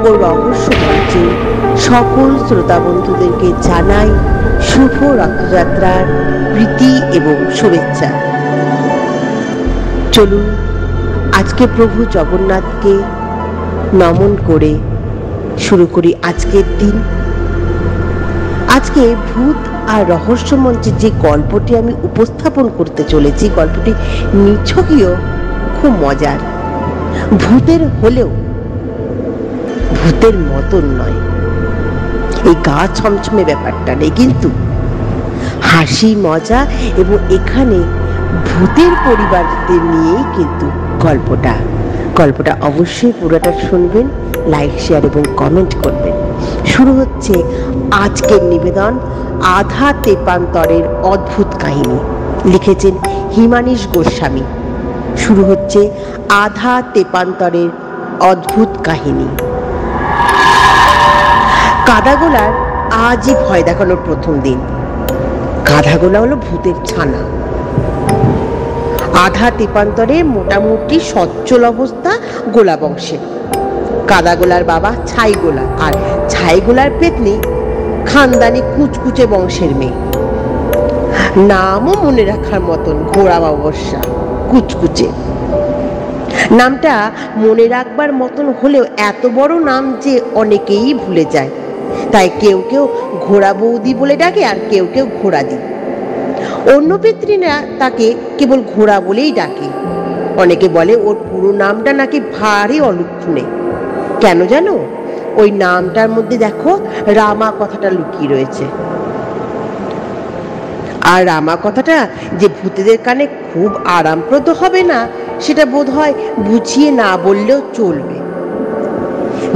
ও রহস্য মঞ্চে সকল শ্রোতা বন্ধুদেরকে জানাই শুভ রথযাত্রার প্রীতি এবং শুভেচ্ছা। চলুন আজকে প্রভু জগন্নাথকে নমন করে শুরু করি আজকের দিন। আজকে ভূত আর রহস্য মঞ্চে যে গল্পটি আমি উপস্থাপন করতে চলেছি, গল্পটি নিছকীয় খুব মজার। ভূতের হলেও ভূতের মতন নয়, এই গা ছমছমে ব্যাপারটা নেই, কিন্তু হাসি মজা এবং এখানে ভূতের পরিবারদের নিয়েই কিন্তু গল্পটা অবশ্যই পুরোটা শুনবেন, লাইক শেয়ার এবং কমেন্ট করবেন। শুরু হচ্ছে আজকের নিবেদন আধা তেপান্তরের অদ্ভুত কাহিনী। লিখেছেন হিমানীশ গোস্বামী। শুরু হচ্ছে আধা তেপান্তরের অদ্ভুত কাহিনী। কাদাগোলার আজই ভয় দেখানোর প্রথম দিন। কাদাগোলা হলো ভূতের ছানা। আধা তেপান্তরে মোটামুটি সচ্ছল অবস্থা গোলা বংশে। কাদাগোলার বাবা ছাইগোলা, আর ছাইগোলার পেতনি খানদানি কুচকুচে বংশের মেয়ে। নামও মনে রাখার মতন, ঘোড়া অবশ্যা, কুচকুচে। নামটা মনে রাখবার মতন হলেও এত বড় নাম যে অনেকেই ভুলে যায়, তাই কেউ কেউ ঘোড়া বৌদি বলে ডাকে, আর কেউ কেউ ঘোড়া দি। অন্য পিতৃরা তাকে কেবল ঘোড়া বলেই ডাকে। অনেকে বলে ওর পুরো নামটা নাকি ভারী অলক্ষণে। কেন জানো? ওই নামটার মধ্যে দেখো রামা কথাটা লুকিয়ে রয়েছে। আর রামা কথাটা যে ভূতেদের কানে খুব আরামপ্রদ হবে না, সেটা বোধ হয় বুঝিয়ে না বললেও চলবে।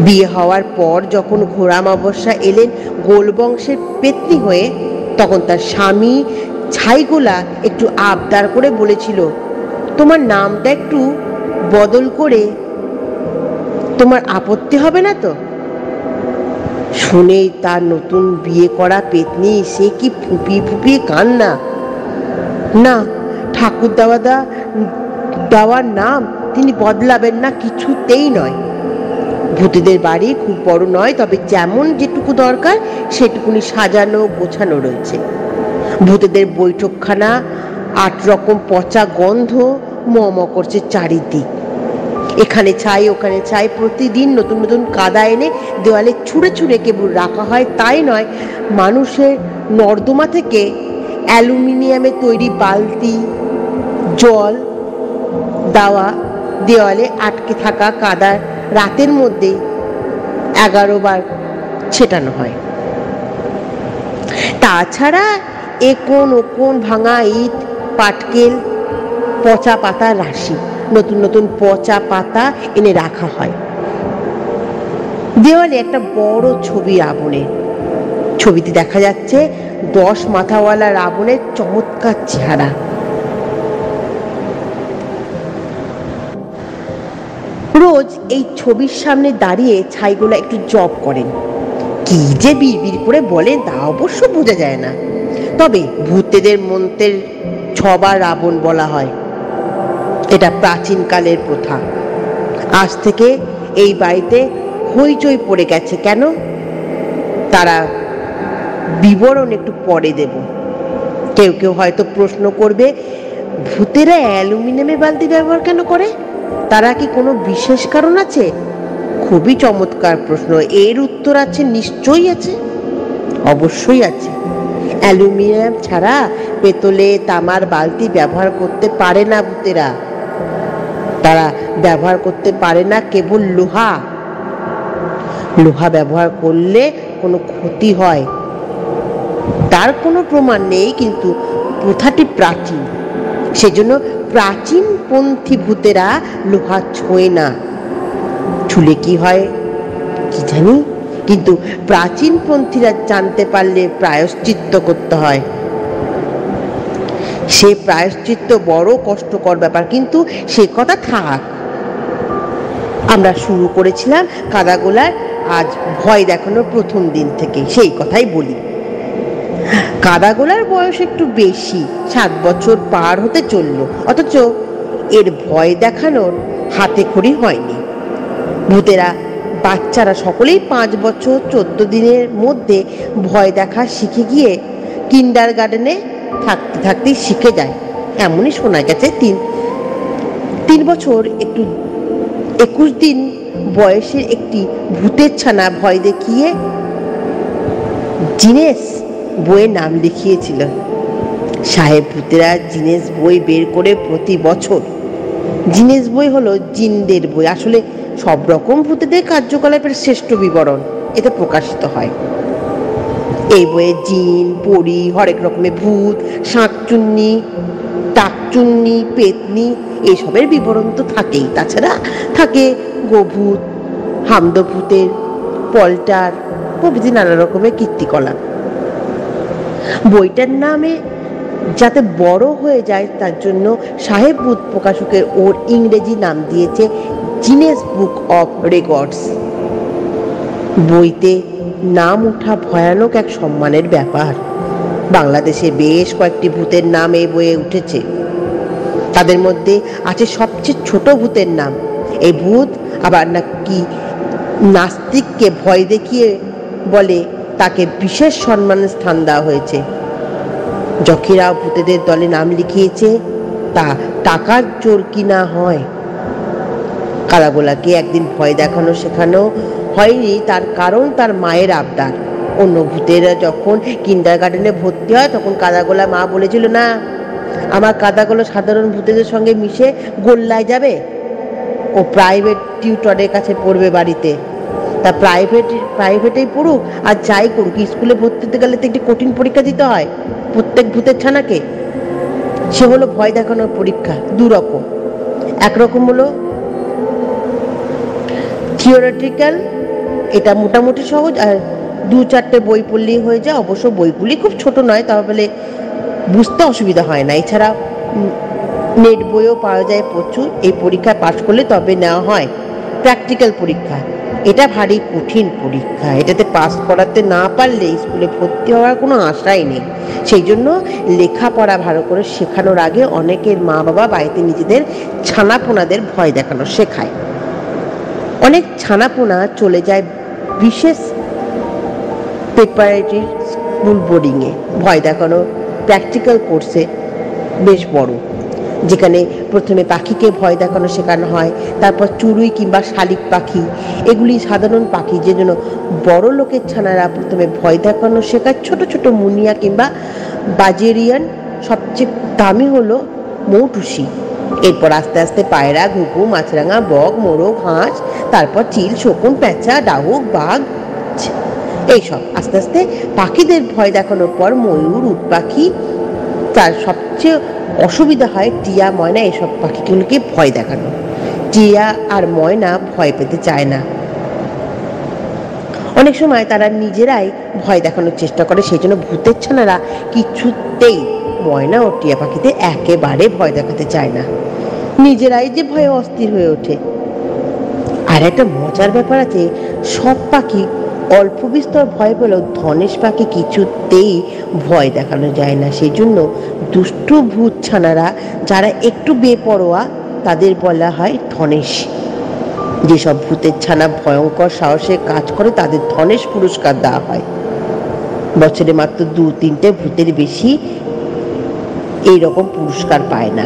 বিয়ে হওয়ার পর যখন ঘোড়া অমাবস্যা এলেন গোল বংশের পেতনি হয়ে, তখন তার স্বামী ছাইগোলা একটু আবদার করে বলেছিল, তোমার নামটা একটু বদল করে, তোমার আপত্তি হবে না তো? শুনেই তার নতুন বিয়ে করা পেতনি সে কি ফুপিয়ে ফুপিয়ে কান্না। না, ঠাকুর দেওয়ার নাম তিনি বদলাবেন না, কিছুতেই নয়। ভূতেদের বাড়ি খুব বড় নয়, তবে যেমন যেটুকু দরকার সেটুকুনি সাজানো গোছানো রয়েছে। ভূতেদের বৈঠকখানা 8 রকম পচা গন্ধ ম করছে চারিদিক। এখানে ছাই ওখানে ছাই, প্রতিদিন নতুন নতুন কাদা এনে দেওয়ালে ছুঁড়ে ছুঁড়ে কেবল রাখা হয় তাই নয়, মানুষের নর্দমা থেকে অ্যালুমিনিয়ামে তৈরি বালতি জল দেওয়ালে আটকে থাকা কাদা রাতের মধ্যে 11 বার ছেটানো হয়। তাছাড়া একোন ওকোন ভাঙা ইট, পাটকেল, পচা পাতা রাশি, নতুন নতুন পচা পাতা এনে রাখা হয়। দেওয়ালে একটা বড় ছবি রাবণের। ছবিতে দেখা যাচ্ছে 10 মাথাওয়ালা রাবণের চমৎকার চেহারা। রোজ এই ছবির সামনে দাঁড়িয়ে ছাইগোলা একটু জপ করেন। কি যে বিড়বিড় করে বলেন তা অবশ্য বোঝা যায় না, তবে ভূতেদের মন্ত্রের 6 বার রাবণ বলা হয়। এটা প্রাচীনকালের প্রথা। আজ থেকে এই বাড়িতে হইচই পড়ে গেছে। কেন? তারা বিবরণ একটু পরে দেব। কেউ কেউ হয়তো প্রশ্ন করবে, ভূতেরা অ্যালুমিনিয়ামের বালতি ব্যবহার কেন করে? তারা কি কোনো বিশেষ কারণ আছে? খুবই চমৎকার প্রশ্ন। এর উত্তর আছে, নিশ্চয়ই আছে, অবশ্যই আছে। অ্যালুমিনিয়াম ছাড়া পেতলে তামার বালতি ব্যবহার করতে পারে না ভূতেরা। তারা ব্যবহার করতে পারে না কেবল লোহা। লোহা ব্যবহার করলে কোনো ক্ষতি হয় তার কোনো প্রমাণ নেই, কিন্তু প্রথাটি প্রাচীন। সেজন্য প্রাচীনপন্থী ভূতেরা লোহা ছোঁয় না। ছুলে কি হয় কি জানি, কিন্তু প্রাচীনপন্থীরা জানতে পারলে প্রায়শ্চিত্ত করতে হয়। সে প্রায়শ্চিত্ত বড় কষ্টকর ব্যাপার, কিন্তু সে কথা থাক। আমরা শুরু করেছিলাম কাদাগোলার আজ ভয় দেখানোর প্রথম দিন থেকে, সেই কথাই বলি। কাদাগোলার বয়স একটু বেশি, 7 বছর পার হতে চলল, অথচ এর ভয় দেখানোর হাতে খড়ি হয়নি। ভূতেরা বাচ্চারা সকলেই 5 বছর 14 দিনের মধ্যে ভয় দেখা শিখে গিয়ে কিন্ডার গার্ডেনে থাকতে থাকতেই শিখে যায়, এমনই শোনা গেছে। 3 বছর একটু 21 দিন বয়সের একটি ভূতের ছানা ভয় দেখিয়ে জিনেস বইয়ের নাম লিখিয়েছিল। সাহেব ভূতেরা জিনেস বই বের করে প্রতি বছর, জিনেস বই হলো জিনদের বই, আসলে সব রকম ভূতেদের কার্যকলাপের শ্রেষ্ঠ বিবরণ এতে প্রকাশিত হয়। এই বইয়ে জিন, পরী, হরেক রকমের ভূত, শাঁকচুন্নি, টাকচুন্নি, পেতনি এইসবের বিবরণ তো থাকেই। তাছাড়া থাকে গোভূত, হামদভূতের, পল্টার প্রভৃতি নানা রকমের কীর্তিকলাপ। বইটার নামে যাতে বড় হয়ে যায় তার জন্য সাহেব ভূত প্রকাশকের ওর ইংরেজি নাম দিয়েছে জিনেস বুক অফ রেকর্ডস। বইতে নাম ওঠা ভয়ানক এক সম্মানের ব্যাপার। বাংলাদেশে বেশ কয়েকটি ভূতের নাম এই বইয়ে উঠেছে। তাদের মধ্যে আছে সবচেয়ে ছোট ভূতের নাম। এই ভূত আবার নাকি নাস্তিককে ভয় দেখিয়ে বলে তাকে বিশেষ সম্মানের স্থান দেওয়া হয়েছে। যখিরা ভূতেদের দলে নাম লিখিয়েছে তা টাকার জোর কিনা হয়। কালাগোলাকে একদিন ভয় দেখানো শেখানো হয়নি, তার কারণ তার মায়ের আবদার। অন্য ভূতেরা যখন কিন্ডার গার্ডেনে ভর্তি হয় তখন কাদাগোলা মা বলেছিল, না, আমার কাদাগোলা সাধারণ ভূতেদের সঙ্গে মিশে গোল্লায় যাবে, ও প্রাইভেট টিউটরের কাছে পড়বে বাড়িতে। তা প্রাইভেটেই পড়ুক আর যাই করুক, স্কুলে ভর্তি হতে গেলে তো একটি কঠিন পরীক্ষা দিতে হয় প্রত্যেক ভূতের ছানাকে। সে হলো ভয় দেখানোর পরীক্ষা, দুরকম। একরকম হলো থিওরিটিক্যাল, এটা মোটামুটি সহজ, আর 2-4টে বই পড়লেই হয়ে যায়। অবশ্য বইগুলি খুব ছোট নয়, তাহলে বুঝতে অসুবিধা হয় না। এছাড়া নেট বইও পাওয়া যায় প্রচুর। এই পরীক্ষায় পাশ করলে তবে নেওয়া হয় প্র্যাকটিক্যাল পরীক্ষা। এটা ভারী কঠিন পরীক্ষা, এটাতে পাস করাতে না পারলে স্কুলে ভর্তি হওয়ার কোনো আশাই নেই। সেই জন্য লেখাপড়া ভালো করে শেখানোর আগে অনেকের মা বাবা বাড়িতে নিজেদের ছানাপোনাদের ভয় দেখানো শেখায়। অনেক ছানাপোনা চলে যায় বিশেষ প্রিপারেটরি স্কুল বোর্ডিংয়ে ভয় দেখানো প্র্যাকটিক্যাল কোর্সে, বেশ বড়, যেখানে প্রথমে পাখিকে ভয় দেখানো শেখানো হয়, তারপর চড়ুই কিংবা শালিক পাখি, এগুলি সাধারণ পাখি, যে জন্য বড় লোকের ছানারা প্রথমে ভয় দেখানো শেখায় ছোট ছোট মুনিয়া কিংবা বাজেরিয়ান। সবচেয়ে দামি হলো মৌটুসি, এরপর আস্তে আস্তে পায়রা, ঘুঘু, মাছরাঙা, বক, মোরগ, হাঁস, তারপর চিল, শকুন, পেঁচা, ডাহুক, বাঘ, এইসব। আস্তে আস্তে পাখিদের ভয় দেখানোর পর ময়ূর, উট পাখি, তার সবচেয়ে অসুবিধা হয় টিয়া, ময়না, এসব পাখিগুলোকে ভয় দেখানো। টিয়া আর ময়না ভয় পেতে চায় না, অনেক সময় তারা নিজেরাই ভয় দেখানোর চেষ্টা করে। সেই জন্য ভূতের ছানারা কিছুতেই ময়না ও টিয়া পাখিতে একেবারে ভয় দেখাতে চায় না, নিজেরাই যে ভয়ে অস্থির হয়ে ওঠে। আর একটা মজার ব্যাপার আছে, সব পাখি অল্প বিস্তর ভয় পেলেও ধনেশ পাখি কিছুতেই ভয় দেখানো যায় না। সেই জন্য দুষ্টু ভূত ছানারা যারা একটু বেপরোয়া তাদের বলা হয় ধনেশ। যেসব ভূতের ছানা ভয়ঙ্কর সাহসের কাজ করে তাদের ধনেশ পুরস্কার দেওয়া হয়। বছরে মাত্র 2-3টে ভূতের বেশি এইরকম পুরস্কার পায় না।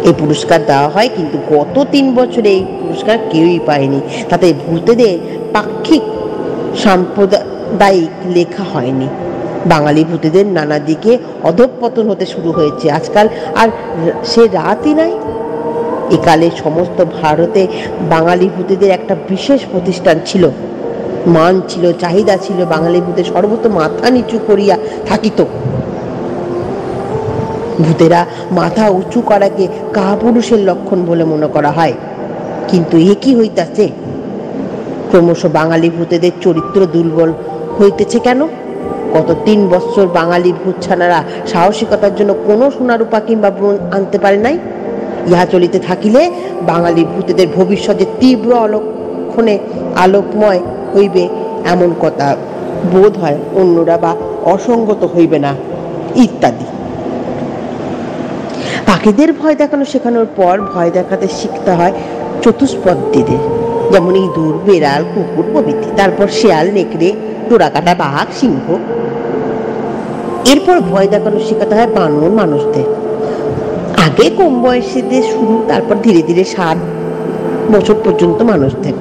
এই পুরস্কার দেওয়া হয়, কিন্তু গত 3 বছরে এই পুরস্কার কেউই পায়নি। তাতে ভূতেদের পাক্ষিক সাম্প্রদায়িক লেখা হয়নি। বাঙালি ভূতেদের নানা দিকে অধঃপতন হতে শুরু হয়েছে। আজকাল আর সে রাতই নাই। একালে সমস্ত ভারতে বাঙালি ভূতেদের একটা বিশেষ প্রতিষ্ঠান ছিল, মান ছিল, চাহিদা ছিল। বাঙালি ভূতের সর্বত মাথা নিচু করিয়া থাকিত। ভূতেরা মাথা উঁচু করাকে কাপুরুষের লক্ষণ বলে মনে করা হয়। কিন্তু এ কি হইতাছে? ক্রমশ বাঙালি ভূতেদের চরিত্র দুর্বল হইতেছে কেন? গত 3 বছর বাঙালি ভূত ছানারা সাহসিকতার জন্য কোনো সোনারূপা কিংবা ব্রোঞ্জ আনতে পারে নাই। ইহা চলিতে থাকিলে বাঙালি ভূতেদের ভবিষ্যতে তীব্র অলক্ষণে আলোকময় হইবে এমন কথা বোধ হয় অন্যরা বা অসঙ্গত হইবে না, ইত্যাদি। পাখিদের ভয় দেখানো শেখানোর পর ভয় দেখাতে শিখতে হয় চতুষ্পদীদের, যেমন ইঁদুর, বেড়াল, কুকুর প্রভৃতি, তারপর শেয়াল, নেকড়ে, ডোরাকাটা, বাঘ, সিংহ। এরপর ভয় দেখানো শেখাতে হয় বানর মানুষদের। আগে কম বয়সীদের শুরু, তারপর ধীরে ধীরে 7 বছর পর্যন্ত মানুষদের।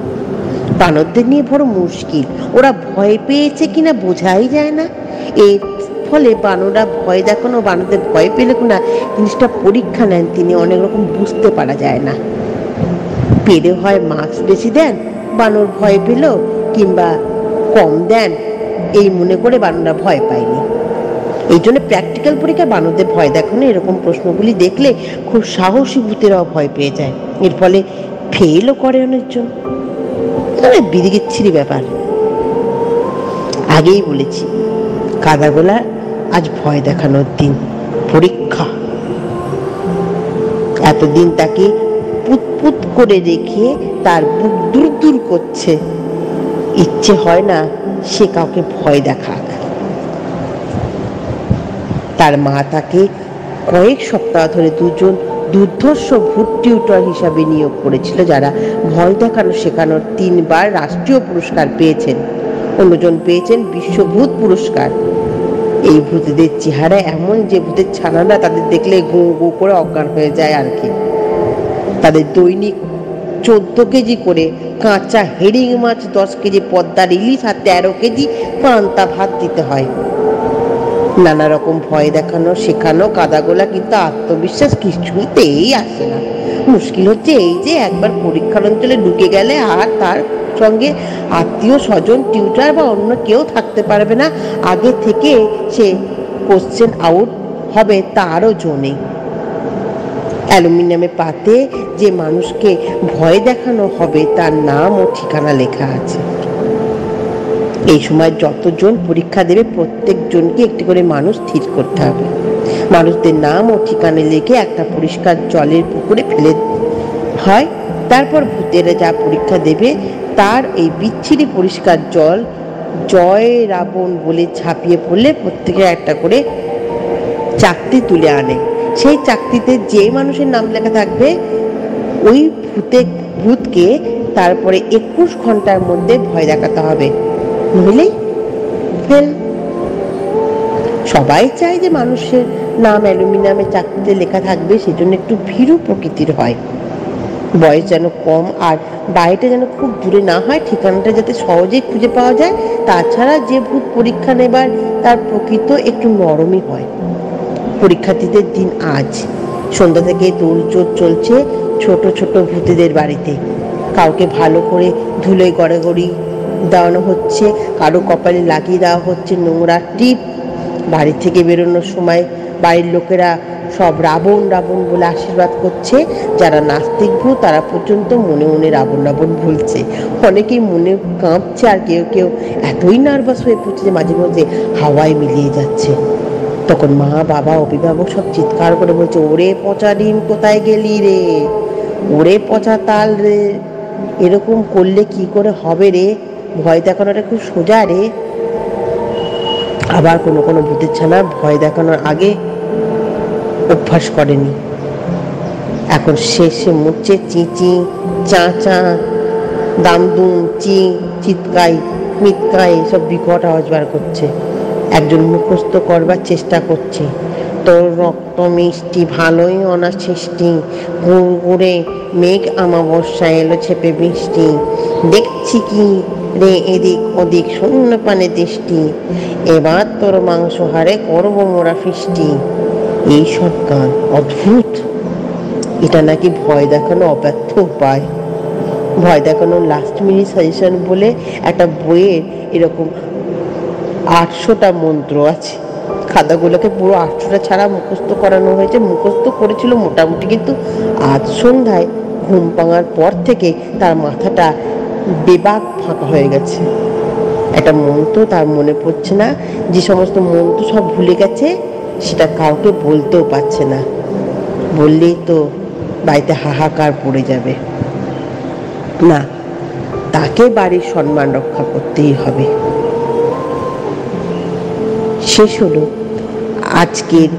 বানরদের নিয়ে বড় মুশকিল, ওরা ভয় পেয়েছে কিনা বোঝাই যায় না। এর ফলে বানররা ভয় দেখানো, বানরদের ভয় পেলে কিনা জিনিসটা পরীক্ষা নেন তিনি, অনেক রকম বুঝতে পারা যায় না। পেলে হয় মাস্ক বেশি দেন, বানর ভয় পেল, কিংবা কম দেন, এই মনে করে বানররা ভয় পায়নি। এই জন্য প্র্যাকটিক্যাল পরীক্ষায় বানরদের ভয় দেখানো এরকম প্রশ্নগুলি দেখলে খুব সাহসী ভূতেরাও ভয় পেয়ে যায়। এর ফলে ফেলও করে অনেকজন। বিদিকিচ্ছিরি ব্যাপার। আগেই বলেছি, কাদাগোলা আজ ভয় দেখানোর দিন, পরীক্ষা। এতদিন তাকে পুতপুত করে রেখে তার বুক দূর দূর করছে, ইচ্ছে হয় না সে কাউকে ভয় দেখাক। তার মা তাকে কয়েক সপ্তাহ ধরে 2জন দুর্ধর্ষ ভূত টিউটর হিসাবে নিয়োগ করেছিল, যারা ভয় দেখানো শেখানোর 3বার রাষ্ট্রীয় পুরস্কার পেয়েছেন। অন্যজন পেয়েছেন বিশ্বভূত পুরস্কার। এই ভূতেদের চেহারা এমন যে ভূতের ছানারা তাদের দেখলে গো গো করে অজ্ঞান হয়ে যায় আর কি। তাদের দৈনিক 14 কেজি করে কাঁচা হেরিং মাছ, 10 কেজি পদ্মার ইলিশ আর 13 কেজি পান্তা ভাত দিতে হয়। নানা রকম ভয় দেখানো শেখানো কাদাগোলা কিন্তু আত্মবিশ্বাস কিছুতেই আসে না। মুশকিল হচ্ছে এই যে একবার পরীক্ষার অঞ্চলে ঢুকে গেলে আর তার সঙ্গে আত্মীয় স্বজন, টিউটার বা অন্য কেউ থাকতে পারবে না। আগে থেকে সে কোশ্চেন আউট হবে তারও জো নেই। অ্যালুমিনিয়ামের পাতে যে মানুষকে ভয় দেখানো হবে তার নাম ও ঠিকানা লেখা আছে। এই সময় যতজন পরীক্ষা দেবে প্রত্যেকজনকে একটি করে মানুষ স্থির করতে হবে। মানুষদের নাম ও ঠিকানা লিখে একটা পরিষ্কার জলের পুকুরে ফেলে হয়। তারপর ভূতেরা যা পরীক্ষা দেবে তার এই বিচ্ছিরি পরিষ্কার জল জয় রাবণ বলে ছাপিয়ে পড়লে প্রত্যেকের একটা করে চাকতি তুলে আনে। সেই চাকতিতে যে মানুষের নাম লেখা থাকবে ওই ভূতকে তারপরে 21 ঘন্টার মধ্যে ভয় দেখাতে হবে, নইলেই ফেল। সবাই চায় যে মানুষের নাম অ্যালুমিনিয়ামের চাকতিতে লেখা থাকবে, সেজন্য একটু ভীরু প্রকৃতির হয়। বয়স যেন কম আর বাড়িটা যেন খুব দূরে না হয়, ঠিকানাটা যাতে সহজেই খুঁজে পাওয়া যায়। তাছাড়া যে ভূত পরীক্ষা নেবার তার প্রকৃত একটু নরমই হয়। পরীক্ষার্থীদের দিন আজ। সন্ধ্যা থেকে তোড়জোড় চলছে ছোট ছোট ভূতেদের বাড়িতে। কাউকে ভালো করে ধুলোয় গড়াগড়ি দেওয়ানো হচ্ছে, কারো কপালে লাগিয়ে দেওয়া হচ্ছে নোংরা টিপ। বাড়ি থেকে বেরোনোর সময় বাড়ির লোকেরা সব রাবণ রাবণ বলে আশীর্বাদ করছে। যারা নাস্তিক ভূত তারা পর্যন্ত মনে মনে রাবণ রাবণ বলছে। অনেকেই মনে কাঁপছে, আর কেউ কেউ এতই নার্ভাস হয়ে পড়ছে যে মাঝে মধ্যে হাওয়ায় মিলিয়ে যাচ্ছে। তখন মা, বাবা, অভিভাবক সব চিৎকার করে বলছে, ওরে পচা ডিম কোথায় গেলি রে, ওরে পচা তাল রে, এরকম করলে কি করে হবে রে, ভয় দেখানোটা খুব সোজা রে। আবার কোনো কোনো ভূতের ছানা ভয় দেখানোর আগে অভ্যাস করেনি, এখন শেষে মুচ্ছে চিঁচি চা চা দামদুম চি চিৎকাই মিৎকাই সব বিকট আওয়াজ বার করছে। একজন মুখস্থ করবার চেষ্টা করছে, তোর রক্ত মিষ্টি ভালোই অনাসৃষ্টি, গুড়গুড়ে মেঘ আমাবস্যা এলো ছেপে বৃষ্টি, দেখছি কি রে এদিক ওদিক শূন্য পানে দৃষ্টি, এবার তোর মাংস হারে করবো মোরা ফিষ্টি। এইসব গান অদ্ভুত। এটা নাকি ভয় দেখানো অব্যর্থ উপায়। ভয় দেখানোর লাস্ট মিনিট সাজেশন বলে একটা বইয়ের এরকম 800টা মন্ত্র আছে। খাতাগুলোকে পুরো 800টা ছাড়া মুখস্থ করানো হয়েছে। মুখস্থ করেছিল মোটামুটি, কিন্তু আজ সন্ধ্যায় ঘুম ভাঙার পর থেকে তার মাথাটা বেবাক ফাঁকা হয়ে গেছে। একটা মন্ত্র তার মনে পড়ছে না, যে সমস্ত মন্ত্র সব ভুলে গেছে, সেটা কাউকে বলতেও পারছে না। বললেই তো বাড়িতে হাহাকার পড়ে যাবে। না, তাকে বাড়ির সম্মান রক্ষা করতেই হবে। শেষ হলো আজকের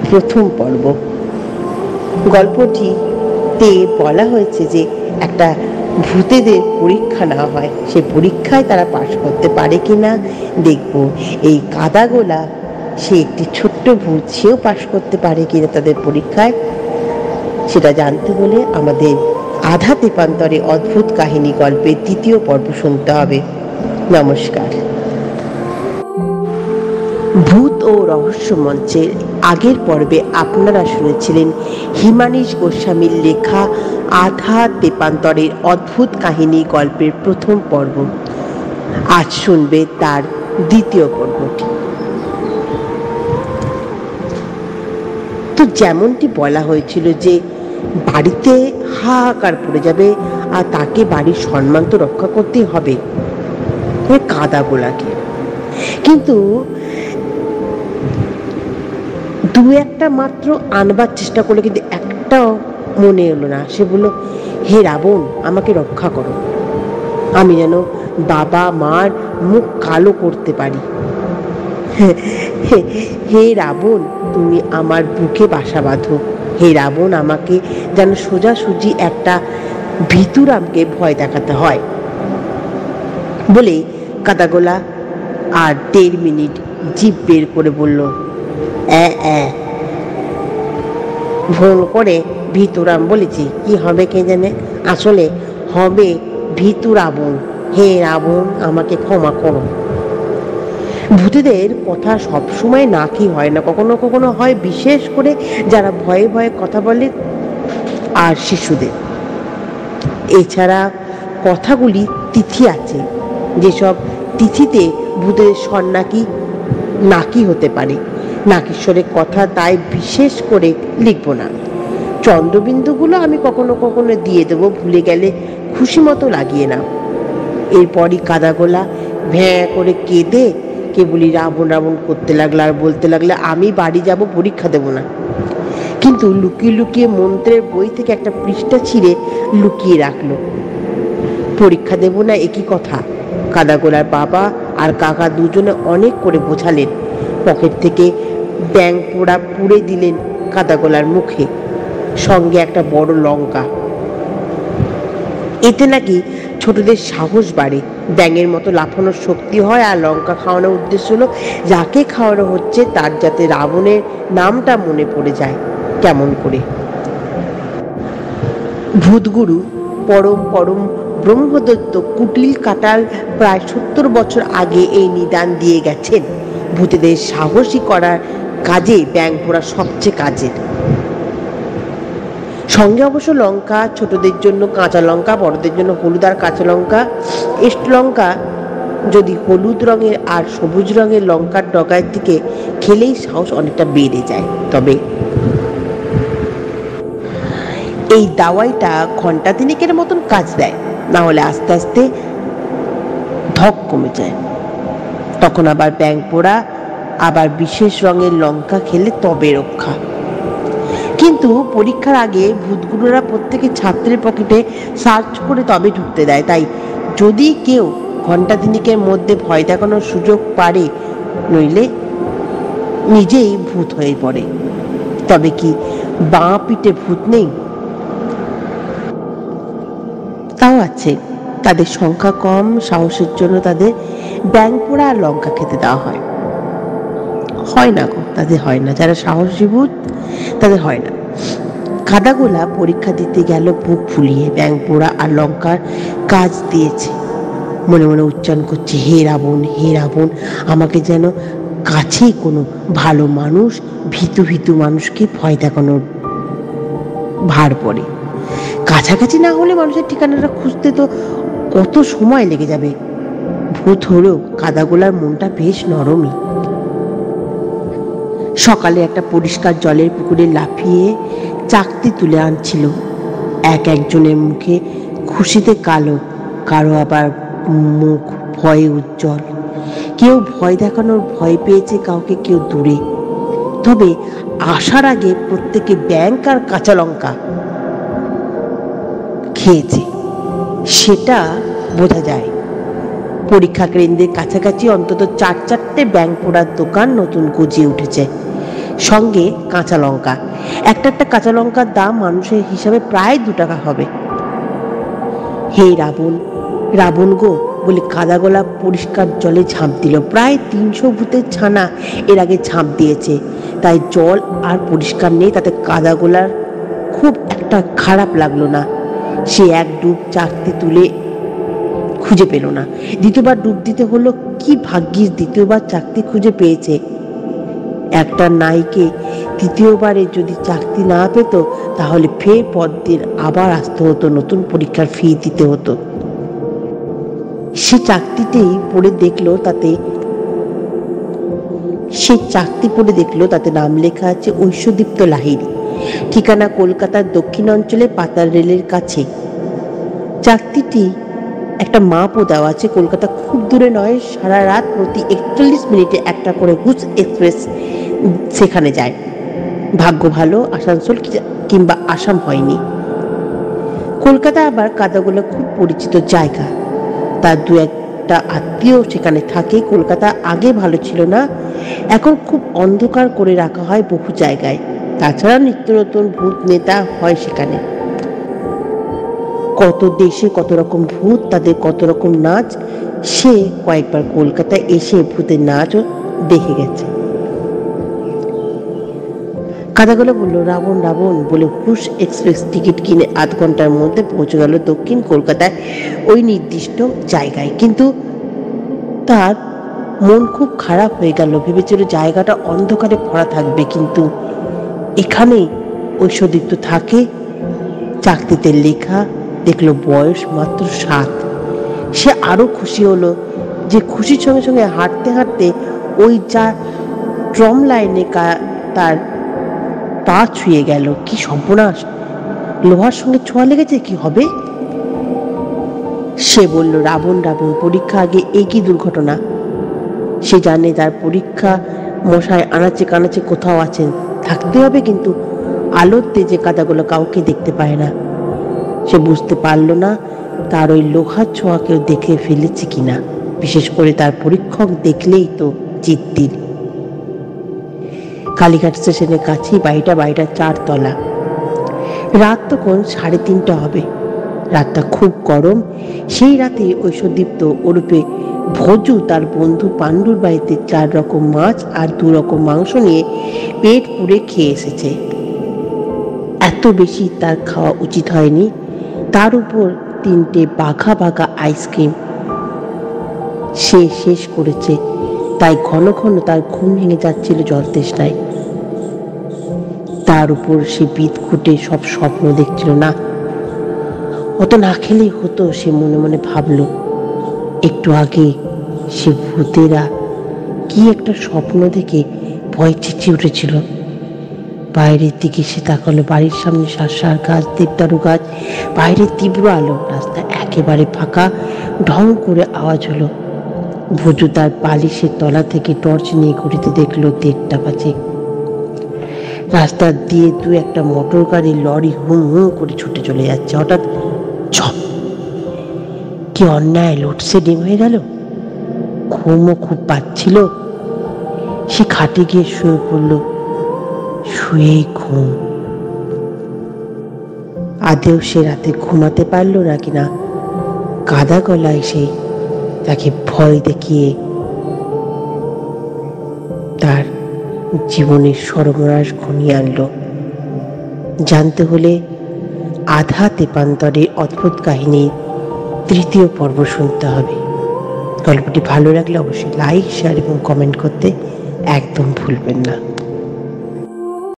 প্রথম পর্ব। গল্পটিতে বলা হয়েছে যে একটা ভূতেদের পরীক্ষা নেওয়া হয়, সে পরীক্ষায় তারা পাশ করতে পারে কিনা দেখব। এই কাদাগোলা সে একটি ছোট্ট ভূত, সেও পাশ করতে পারে কিনা তাদের পরীক্ষায়, সেটা জানতে হলে আমাদের আধা তেপান্তরে অদ্ভুত কাহিনী গল্পের দ্বিতীয় পর্ব শুনতে হবে। নমস্কার। ভূত ও রহস্য মঞ্চের আগের পর্বে আপনারা শুনেছিলেন হিমানীশ গোস্বামীর লেখা আধা তেপান্তরের অদ্ভুত কাহিনী গল্পের প্রথম পর্ব। আজ শুনবে তার দ্বিতীয় পর্বটি। তো যেমনটি বলা হয়েছিল যে বাড়িতে হাহাকার পড়ে যাবে আর তাকে বাড়ির সম্মান তো রক্ষা করতেই হবে, কাদাগোলাকে। কিন্তু দু একটা মাত্র আনবার চেষ্টা করলে কিন্তু একটাও মনে এলো না। সে বলল, হে রাবণ, আমাকে রক্ষা করো, আমি যেন বাবা মার মুখ কালো করতে পারি। হে রাবণ, তুমি আমার বুকে বাসা বাঁধো। হে রাবণ, আমাকে যেন সোজাসুজি একটা ভিতুরামকে ভয় দেখাতে হয়। বলে কাদাগোলা আর 1.5 মিনিট জিভ বের করে বলল, ভুল করে ভিতুরাম বলেছি, কি হবে কে জানে, আসলে হবে ভিতু রাবণ। হে রাবণ, আমাকে ক্ষমা করো। ভূতেদের কথা সবসময় নাকি হয় না, কখনো কখনো হয়, বিশেষ করে যারা ভয়ে ভয়ে কথা বলে আর শিশুদের। এছাড়া কথাগুলি তিথি আছে, যেসব তিথিতে ভূতের সন্নাকি নাকি হতে পারে। নাকেশ্বরের কথা তাই বিশেষ করে লিখব না। চন্দ্রবিন্দুগুলো আমি কখনো কখনো দিয়ে দেবো, ভুলে গেলে খুশি মতো লাগিয়ে নাও। এরপরই কাদাগোলা ভ্যাঁ করে কেঁদে কেবলই রাবণ রাবণ করতে লাগলো আর বলতে লাগলে, আমি বাড়ি যাব, পরীক্ষা দেব না। কিন্তু লুকিয়ে লুকিয়ে মন্ত্রের বই থেকে একটা পৃষ্ঠা ছিঁড়ে লুকিয়ে রাখলো। পরীক্ষা দেব না একই কথা কাদাগোলার বাবা আর কাকা দুজনে অনেক করে বোঝালেন। পকেট থেকে ব্যাং পোড়া পুড়ে দিলেন কাদাগোলার মুখে, সঙ্গে একটা বড় লঙ্কা। এতে নাকি ছোটদের সাহস বাড়ে, ব্যাঙের মতো লাফানোর শক্তি হয়। আর লঙ্কা খাওয়ানোর উদ্দেশ্য হলো যাকে খাওয়ানো হচ্ছে তার যাতে রাবণের নামটা মনে পড়ে যায়। কেমন করে? ভূতগুরু পরম পরম ব্রহ্মদত্ত কুটিল কাটাল প্রায় 70 বছর আগে এই নিদান দিয়ে গেছেন, ভূতেদের সাহসী করার কাজে ব্যাঙ পোড়া সবচেয়ে কাজের। সঙ্গে অবশ্য লঙ্কা, ছোটদের জন্য কাঁচা লঙ্কা, বড়দের জন্য হলুদ আর কাঁচা লঙ্কা। এস্ট লঙ্কা যদি হলুদ রঙের আর সবুজ রঙের লঙ্কার ডগায় থেকে খেলেই সাহস অনেকটা বেড়ে যায়। তবে এই দাওয়াইটা ঘন্টা 3 মতন কাজ দেয়, না হলে আস্তে আস্তে ধক কমে যায়। তখন আবার ব্যাঙ পোড়া আবার বিশেষ রঙের লঙ্কা খেলে তবে রক্ষা। কিন্তু পরীক্ষার আগে ভূতগুলোরা প্রত্যেকে ছাত্রের পকেটে সার্চ করে তবে ঢুকতে দেয়। তাই যদি কেউ ঘন্টা 3 মধ্যে ভয় দেখানোর সুযোগ পারে, নইলে নিজেই ভূত হয়ে পড়ে। তবে কি বাঁ পিঠে ভূত নেই? তাও আছে, তাদের সংখ্যা কম, সাহসের জন্য তাদের ব্যাঙ পোড়া আর লঙ্কা খেতে দেওয়া হয়। হয় না গো, তাদের হয় না। যারা সাহসী ভূত তাদের হয় না। কাদাগোলা পরীক্ষা দিতে গেল বুক ফুলিয়ে, ব্যাঙ পোড়া আর লঙ্কার কাজ দিয়েছে। মনে মনে উচ্চারণ করছে, হে রাবণ, হে রাবণ, আমাকে যেন কাছেই কোনো ভালো মানুষ ভীতু ভীতু মানুষকে ভয় দেখানোর ভার পড়ে। কাছাকাছি না হলে মানুষের ঠিকানাটা খুঁজতে তো কত সময় লেগে যাবে। ভূত হলেও কাদাগোলার মনটা বেশ নরমই। সকালে একটা পরিষ্কার জলের পুকুরে লাফিয়ে চাকতি তুলে আনছিল। একজনের মুখে খুশিতে কালো, কারো আবার মুখ ভয়ে উজ্জ্বল। কেউ ভয় দেখানোর ভয় পেয়েছে কাউকে, কেউ দূরে। তবে আসার আগে প্রত্যেকে ব্যাঙ আর কাঁচা লঙ্কা খেয়েছে, সেটা বোঝা যায়। পরীক্ষা কেন্দ্রের কাছাকাছি অন্তত 4-4টে ব্যাঙ পোড়ার দোকান নতুন গজিয়ে উঠেছে, সঙ্গে কাঁচা লঙ্কা। একটা কাঁচা লঙ্কার দাম মানুষের হিসাবে প্রায় 2 টাকা হবে। হে রাবণ, রাবণ গো বলে কাদাগোলা পরিষ্কার জলে ঝাঁপ দিল। প্রায় 300 ভূতের ছানা এর আগে ঝাঁপ দিয়েছে, তাই জল আর পরিষ্কার নেই, তাতে কাদাগোলার খুব একটা খারাপ লাগলো না। সে এক ডুব চাকতি তুলে খুঁজে পেল না। দ্বিতীয়বার ডুব দিতে হলো। কি ভাগ্যিস দ্বিতীয়বার চাকতি খুঁজে পেয়েছে। একটা নাইকে তৃতীয়বারে যদি চাকতি না পেত, তাহলে ফের পরদিন আবার আসতে হতো, নতুন পরীক্ষার ফি দিতে হতো। সে চাকতি পড়ে দেখলো তাতে নাম লেখা আছে ঐশ্বদীপ্ত লাহিড়ী, ঠিকানা কলকাতার দক্ষিণ অঞ্চলে পাতাল রেলের কাছে। চাকতিটি একটা মাপও দেওয়া আছে, কলকাতা খুব দূরে নয়। সারা রাত প্রতি 41 মিনিটে একটা করে হুস এক্সপ্রেস সেখানে যায়। ভাগ্য ভালো আসানসোল কিংবা আসাম হয়নি। কলকাতা আবার কাদাগোলা খুব পরিচিত জায়গা, তার দু একটা আত্মীয় সেখানে থাকে। কলকাতা আগে ভালো ছিল না, এখন খুব অন্ধকার করে রাখা হয় বহু জায়গায়। তাছাড়া নিত্য নতুন ভূত নেতা হয় সেখানে। কত দেশে কত রকম ভূত, তাদের কত রকম নাচ। সে কয়েকবার কলকাতায় এসে ভূতের নাচও দেখে গেছে। কাদাগোলা বলল, রাবণ রাবণ বলে হুস এক্সপ্রেস টিকিট কিনে আধ ঘন্টার মধ্যে পৌঁছে গেল দক্ষিণ কলকাতায় ওই নির্দিষ্ট জায়গায়। কিন্তু তার মন খুব খারাপ হয়ে গেল। ভেবেছিল জায়গাটা অন্ধকারে ভরা থাকবে, কিন্তু এখানে ঐশ্বদীপ্ত থাকে। চাকতিতে লেখা দেখলো বয়স মাত্র 7। সে আরো খুশি হলো। যে খুশির সঙ্গে সঙ্গে হাঁটতে হাঁটতে ওই যা ট্রম লাইনে তার পা ছুঁয়ে গেল। কি সর্বনাশ, লোহার সঙ্গে ছোঁয়া লেগেছে, কি হবে? সে বলল, রাবণ রাবণ, পরীক্ষা আগে এই কি দুর্ঘটনা? সে জানে তার পরীক্ষা মশাই আনাচে কানাচে কোথাও আছেন, থাকতে হবে, কিন্তু আলোর তেজে কাদাগুলো কাউকে দেখতে পায় না। সে বুঝতে পারল না তার ওই লোহার ছোঁয়া কেউ দেখে ফেলেছে কিনা। বিশেষ করে তার পরীক্ষক দেখলেই তো জিদ্দির। কালীঘাট স্টেশনের কাছেই বাড়িটা 4 তলা। রাত তখন 3:30 হবে। রাতটা খুব গরম। সেই রাতে ঐশ্বদীপ্ত ওরূপে ভোজু তার বন্ধু পাণ্ডুর বাড়িতে 4 রকম মাছ আর 2 রকম মাংস নিয়ে পেট পুড়ে খেয়ে এসেছে। এত বেশি তার খাওয়া উচিত হয়নি। তার উপর 3টে বাঘা বাঘা আইসক্রিম সে শেষ করেছে, তাই ঘন ঘন তার ঘুম ভেঙে যাচ্ছিল জল তৃষ্ণায়। তার উপর সে বিদঘুটে সব স্বপ্ন দেখছিল। না, অত না খেলেই হতো, সে মনে মনে ভাবল। একটু আগে সে ভূতেরা কি একটা স্বপ্ন দেখে ভয় চেঁচিয়ে উঠেছিল। বাইরের দিকে সে তাকালো। বাড়ির সামনে শাঁসার গাছ, দেবদারু গাছ, বাইরে তীব্র আলো, রাস্তা একেবারে ফাঁকা। ঢং করে আওয়াজ হলো। ভোজু তার বালিশের তলা থেকে টর্চ নিয়ে ঘুরিতে দেখলো 1:30 বাজে। রাস্তা দিয়ে 2 একটা মোটর গাড়ি, লরি হুম হুম করে ছুটে চলে যাচ্ছে। হঠাৎ ঝপ! কি অন্যায়, লোডশেডিং হয়ে গেল। ঘুমও খুব পাচ্ছিল। সে খাটে গিয়ে শুয়ে পড়ল। শুয়েই ঘুম। আদেও সে রাতে ঘুমাতে পারল না কিনা, কাদা গলায় সে তাকে ভয় দেখিয়ে তার জীবনের সর্বনাশ ঘনিয়ে আনলো। জানতে হলে আধা তেপান্তরের অদ্ভুত কাহিনীর 3য় পর্ব শুনতে হবে। গল্পটি ভালো লাগলে অবশ্যই লাইক, শেয়ার এবং কমেন্ট করতে একদম ভুলবেন না।